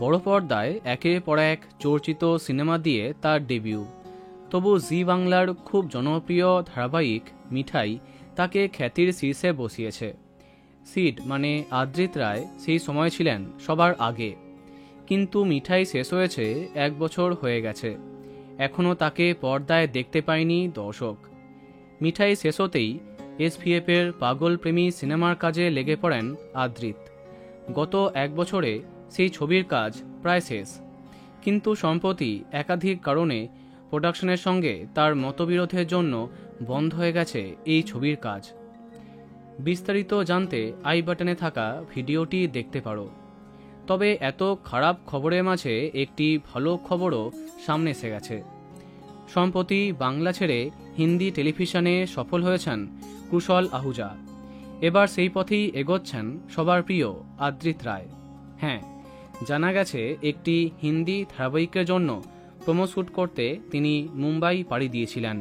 বড় পর্দায় একের পর এক চর্চিত সিনেমা দিয়ে তার ডেবিউ। তবু জি বাংলার খুব জনপ্রিয় ধারাবাহিক মিঠাই তাকে খ্যাতির শীর্ষে বসিয়েছে। সিড মানে আদ্রিত রায় সেই সময় ছিলেন সবার আগে, কিন্তু মিঠাই শেষ হয়েছে 1 বছর হয়ে গেছে, এখনও তাকে পর্দায় দেখতে পায়নি দর্শক। মিঠাই শেষ হতেই এসভিএফের পাগল প্রেমী সিনেমার কাজে লেগে পড়েন আদ্রিত। গত 1 বছরে সেই ছবির কাজ প্রায় শেষ, কিন্তু সম্প্রতি একাধিক কারণে প্রোডাকশনের সঙ্গে তার মতবিরোধের জন্য বন্ধ হয়ে গেছে এই ছবির কাজ। বিস্তারিত জানতে আই বাটনে থাকা ভিডিওটি দেখতে পারো। তবে এত খারাপ খবরের মাঝে একটি ভালো খবরও সামনে এসে গেছে। সম্প্রতি বাংলা ছেড়ে হিন্দি টেলিভিশনে সফল হয়েছেন কুশল আহুজা। এবার সেই পথেই এগোচ্ছেন সবার প্রিয় আদ্রিত রায়। হ্যাঁ, জানা গেছে একটি হিন্দি ধারাবাহিকের জন্য প্রোমো শ্যুট করতে তিনি মুম্বাই পাড়ি দিয়েছিলেন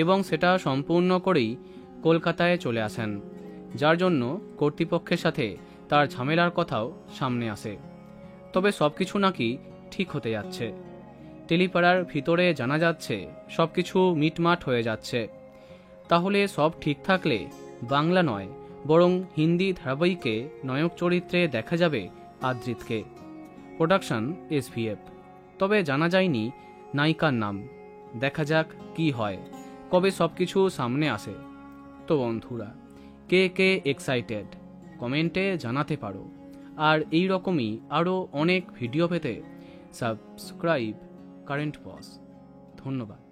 এবং সেটা সম্পূর্ণ করেই কলকাতায় চলে আসেন, যার জন্য কর্তৃপক্ষের সাথে তার ঝামেলার কথাও সামনে আসে। তবে সবকিছু নাকি ঠিক হতে যাচ্ছে। টেলিপাড়ার ভিতরে জানা যাচ্ছে সবকিছু মিটমাট হয়ে যাচ্ছে। তাহলে সব ঠিক থাকলে বাংলা নয় বরং হিন্দি ধারাবাহিকে নায়ক চরিত্রে দেখা যাবে আদ্রিতকে। প্রোডাকশন এসভিএফ, তবে জানা যায়নি নায়িকার নাম। দেখা যাক কি হয়, কবে সবকিছু সামনে আসে। তো বন্ধুরা, কে কে এক্সাইটেড কমেন্টে জানাতে পারো। আর এই রকমই আরও অনেক ভিডিও পেতে সাবস্ক্রাইব কারেন্ট পজ। ধন্যবাদ।